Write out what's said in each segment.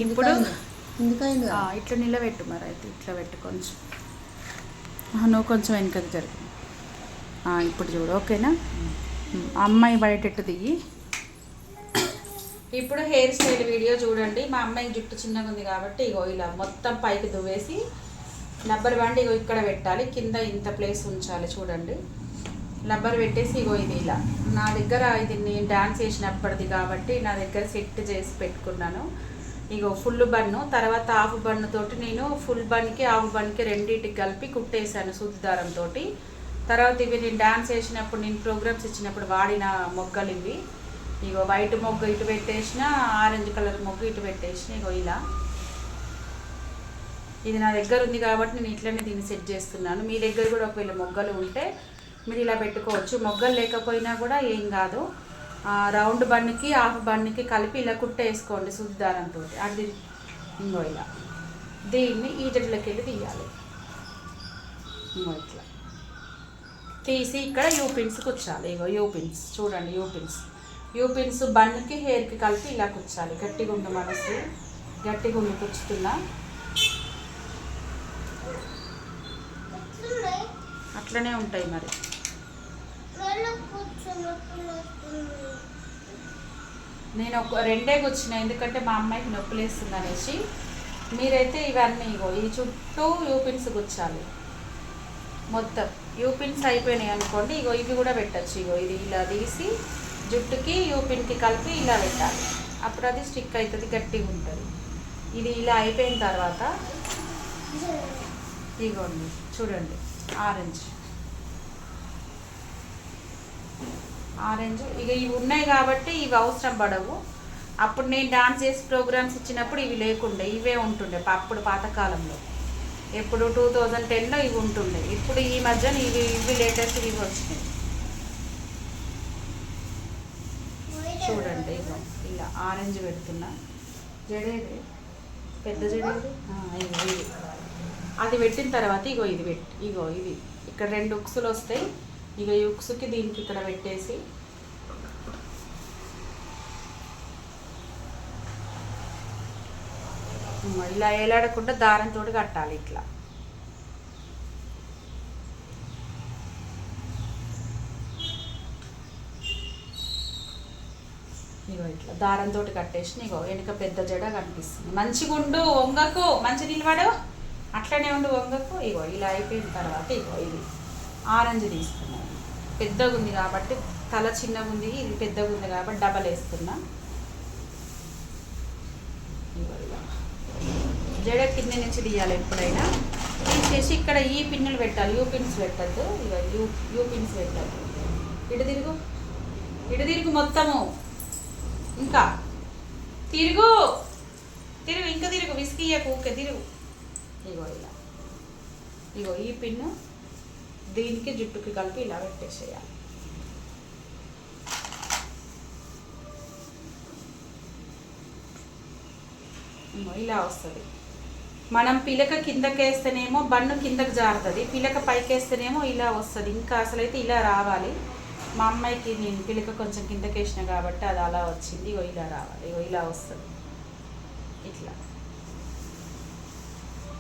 ఇప్పుడు ఇట్లా నిలబెట్టు మరి, అయితే ఇట్లా పెట్టు కొంచెం. నువ్వు కొంచెం వెనకకి జరుగు. ఇప్పుడు చూడు, ఓకేనా? అమ్మాయి బయటెట్టు దిగి. ఇప్పుడు హెయిర్ స్టైల్ వీడియో చూడండి. మా అమ్మాయి జుట్టు చిన్నగా ఉంది కాబట్టి ఇగో ఇలా మొత్తం పైకి దువ్వేసి రబ్బర్ బ్యాండ్ ఇగో ఇక్కడ పెట్టాలి, కింద ఇంత ప్లేస్ ఉంచాలి. చూడండి, రబ్బర్ పెట్టేసి ఇగో ఇది ఇలా నా దగ్గర, ఇది నేను డాన్స్ చేసినప్పటిది కాబట్టి నా దగ్గర సెట్ చేసి పెట్టుకున్నాను. ఇగో ఫుల్ బన్ను, తర్వాత హాఫ్ బన్ను తోటి నేను ఫుల్ బన్కి హాఫ్ బన్కి రెండింటికి కలిపి కుట్టేశాను సూది దారంతో. తర్వాత ఇవి నేను డాన్స్ చేసినప్పుడు, నేను ప్రోగ్రామ్స్ ఇచ్చినప్పుడు వాడిన మొగ్గలు ఇవి. ఇగో వైట్ మొగ్గ ఇటు పెట్టేసిన, ఆరెంజ్ కలర్ మొగ్గ ఇటు పెట్టేసిన. ఇగో ఇలా ఇది నా దగ్గర ఉంది కాబట్టి నేను ఇట్లనే దీన్ని సెట్ చేస్తున్నాను. మీ దగ్గర కూడా ఒకవేళ మొగ్గలు ఉంటే మీరు ఇలా పెట్టుకోవచ్చు. మొగ్గలు లేకపోయినా కూడా ఏం కాదు. రౌండ్ బన్నుకి హాఫ్ బన్నుకి కలిపి ఇలా కుట్టేసుకోండి సూది దారంతో. అది ఇంకో ఇలా దీన్ని ఈ జడ్లకి వెళ్ళి తీయాలి. ఇంకో ఇట్లా తీసి ఇక్కడ యూపిన్స్ కుచ్చాలి. ఇగో యూపిన్స్ చూడండి, యూపిన్స్ బన్నుకి హెయిర్కి కలిపి ఇలా కుచ్చాలి. గట్టిగా ఉండు మనసు, గట్టిగా ఉండి కుచ్చుతున్నా. అట్లనే ఉంటాయి మరి. నేను రెండే కూర్చున్నా, ఎందుకంటే మా అమ్మాయికి నొప్పి లేస్తుంది అనేసి. మీరైతే ఇవన్నీ ఇగో ఈ చుట్టూ యూపిన్స్ కూర్చాలి. మొత్తం యూపిన్స్ అయిపోయినాయి అనుకోండి, ఇగో ఇవి కూడా పెట్టచ్చు. ఇగో ఇది ఇలా తీసి జుట్టుకి యూపిన్కి కలిపి ఇలా పెట్టాలి. అప్పుడు అది స్టిక్ అవుతుంది, గట్టిగా ఉంటుంది. ఇది ఇలా అయిపోయిన తర్వాత ఇగోండి చూడండి, ఆరెంజ్ ఇక ఇవి ఉన్నాయి కాబట్టి ఇవి అవసరం పడవు. అప్పుడు నేను డాన్స్ చేసి ప్రోగ్రామ్స్ ఇచ్చినప్పుడు ఇవి లేకుండే, ఇవే ఉంటుండే అప్పుడు పాతకాలంలో. ఎప్పుడు 2010లో ఇవి ఉంటుండే. ఇప్పుడు ఈ మధ్యన ఇవి లేటెస్ట్ ఇవి వచ్చినాయి. చూడండి ఇగో ఇలా ఆరెంజ్ పెడుతున్నా. జడేది పెద్ద జడేది ఇది. అది పెట్టిన తర్వాత ఇగో ఇది ఇగో ఇది ఇక్కడ 2 ఉక్సులు వస్తాయి. ఇక ఈ ఉక్సుకి దీనికి ఇక్కడ పెట్టేసి ఇలా ఏలాడకుండా దారంతో కట్టాలి. ఇట్లా ఇగో ఇట్లా దారంతో కట్టేసి ఇగో వెనుక పెద్ద జడ కనిపిస్తుంది. మంచిగా ఉండు, వంగకు, మంచి నిలబడు, అట్లనే ఉండు, వంగకు. ఇగో ఇలా అయిపోయిన తర్వాత ఇగో ఇది ఆరెంజ్ తీసుకున్నాను. పెద్దగా ఉంది కాబట్టి, తల చిన్నగా ఉంది, ఇది పెద్దగా ఉంది కాబట్టి డబల్ వేస్తున్నా. ఇగో ఇలా జడ కింద నుంచి తీయాలి ఎప్పుడైనా. తీసేసి ఇక్కడ ఈ పిన్నులు పెట్టాలి, యూ పిన్స్ పెట్టద్దు. ఇక యూ పిన్స్ పెట్టద్దు. ఇటు తిరుగు మొత్తము, ఇంకా తిరుగు ఇంకా తిరుగు, విసిగియకు, ఊకే తిరుగు. ఇగో ఇలా ఇగో ఈ పిన్ను దీనికి జుట్టుకి కలిపి ఇలా పెట్టేసేయాలి. ఇలా వస్తుంది. మనం పిలక కిందకేస్తేనేమో బన్ను కిందకి జారుతుంది, పిలక పైకేస్తేనేమో ఇలా వస్తుంది. ఇంకా అసలైతే ఇలా రావాలి. మా అమ్మాయికి నేను పిలక కొంచెం కిందకేసిన కాబట్టి అది అలా వచ్చింది. ఇగో ఇలా రావాలి, ఇగో ఇలా వస్తుంది ఇట్లా.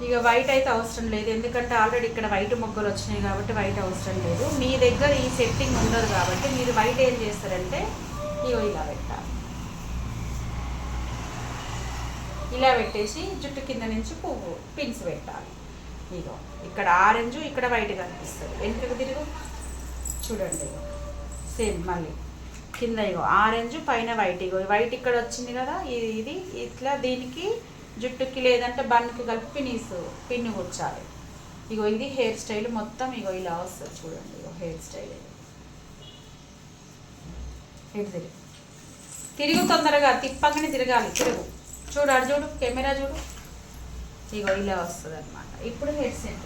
ఇక వైట్ అయితే అవసరం లేదు, ఎందుకంటే ఆల్రెడీ ఇక్కడ వైట్ మొగ్గలు వచ్చినాయి కాబట్టి వైట్ అవసరం లేదు. మీ దగ్గర ఈ సెట్టింగ్ ఉండదు కాబట్టి మీరు వైట్ ఏం చేస్తారంటే ఇగో ఇలా పెట్టాలి. ఇలా పెట్టేసి జుట్టు కింద నుంచి పువ్వు పిన్స్ పెట్టాలి. ఇగో ఇక్కడ ఆరెంజ్, ఇక్కడ వైట్ కనిపిస్తుంది. వెనుకకు తిరుగు, చూడండి సేమ్ మళ్ళీ కింద ఇగో ఆరెంజ్, పైన వైట్. ఇగో వైట్ ఇక్కడ వచ్చింది కదా, ఇది ఇట్లా దీనికి జుట్టుకి లేదంటే బన్నుకి కలిపి పిన్ను కూర్చాలి. ఇగో ఇది హెయిర్ స్టైల్ మొత్తం. ఇగో ఇలా వస్తుంది చూడండి. ఇగో హెయిర్ స్టైల్ ఇది. తిరుగు తొందరగా, తిప్పగానే తిరగాలి. తిరుగు, చూడు అడు చూడు, కెమెరా చూడు. ఇగో ఇలా వస్తుంది అనమాట. ఇప్పుడు హెయిర్ సెట్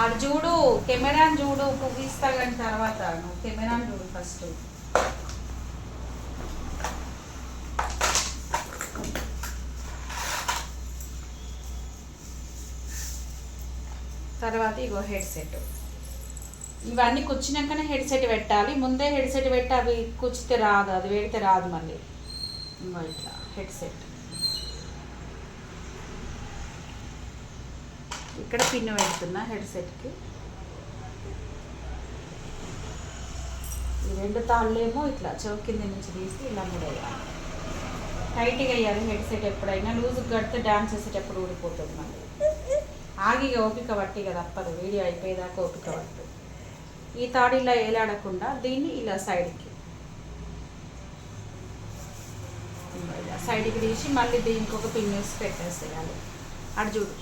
అడు చూడు, కెమెరాని చూడు, పువ్వు ఇస్తా కానీ తర్వాత నువ్వు కెమెరాని చూడు ఫస్ట్. తర్వాత ఇగో హెడ్ సెట్. ఇవన్నీ కుచ్చినాకనే హెడ్ సెట్ పెట్టాలి. ముందే హెడ్ సెట్ పెట్టి అవి కుచ్చితే రాదు, అది పెడితే రాదు. మళ్ళీ ఇంకో ఇట్లా హెడ్సెట్ ఇక్కడ పిన్ పెడుతున్నా హెడ్సెట్కి. ఈ 2 తాళ్ళేమో ఇట్లా చెవు కింద నుంచి తీసి ఇలా ముడేయాలి. టైట్గా వేయాలి హెడ్సెట్. ఎప్పుడైనా లూజ్గా కడితే డ్యాన్స్ చేసేటప్పుడు ఊడిపోతుంది. మళ్ళీ ఆగి ఓపిక పట్టి కదా తప్పదు, వీడియో అయిపోయేదాకా ఓపిక పట్టు. ఈ తాడు ఇలా ఏలాడకుండా దీన్ని ఇలా సైడ్కి తీసి మళ్ళీ దీనికి ఒక పిన్ వేసి పెట్టేసేయాలి. అటు చూడు,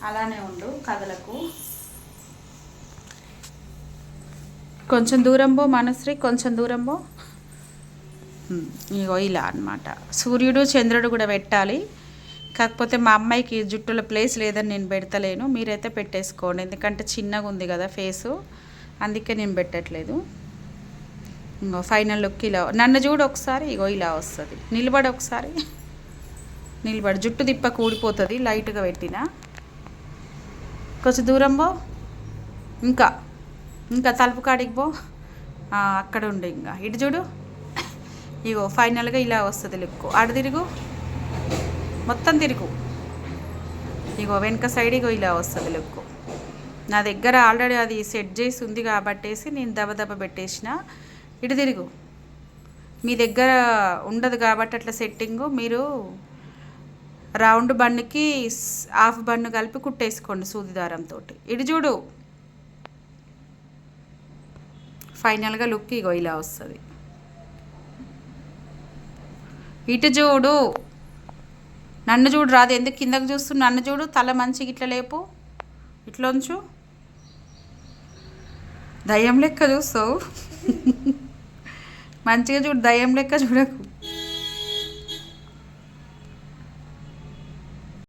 అలానే ఉండు కదలకు. కొంచెం దూరం పో మనశ్రీ, కొంచెం దూరం పో. ఇగో ఇలా అన్నమాట. సూర్యుడు చంద్రుడు కూడా పెట్టాలి. కాకపోతే మా అమ్మాయికి జుట్టులో ప్లేస్ లేదని నేను పెడతలేను. మీరైతే పెట్టేసుకోండి, ఎందుకంటే చిన్నగా ఉంది కదా ఫేసు, అందుకే నేను పెట్టట్లేదు. ఇంకో ఫైనల్ లుక్ ఇలా. నన్ను చూడు ఒకసారి, ఇగో ఇలా వస్తుంది. నిలబడి ఒకసారి, నిలబడి. జుట్టు తిప్ప కూడిపోతుంది లైట్గా పెట్టిన. కొంచెం దూరం పో, ఇంకా ఇంకా తలుపు కాడికి పో, అక్కడ ఉండు. ఇంకా ఇటు చూడు, ఇగో ఫైనల్గా ఇలా వస్తుంది లుక్. అటు తిరుగు, మొత్తం తిరుగు. ఇగో వెనక సైడ్ ఇగో ఇలా వస్తుంది లుక్. నా దగ్గర ఆల్రెడీ అది సెట్ చేసి ఉంది కాబట్టేసి నేను దబ పెట్టేసిన. ఇటు తిరుగు, మీ దగ్గర ఉండదు కాబట్టి అట్లా సెట్టింగు. మీరు రౌండ్ బన్నుకి హాఫ్ బన్ను కలిపి కుట్టేసుకోండి సూది దారంతో. ఇటు చూడు, ఫైనల్గా లుక్ ఇగో ఇలా వస్తుంది. ఇటు చూడు, నన్ను చూడు రాదు, ఎందుకు కిందకు చూస్తు. నన్ను చూడు, తల మంచిగా ఇట్లా లేపు, ఇట్లా ఉంచు. దయ్యం లెక్క చూస్తావు, మంచిగా చూడు, దయ్యం లెక్క చూడకు.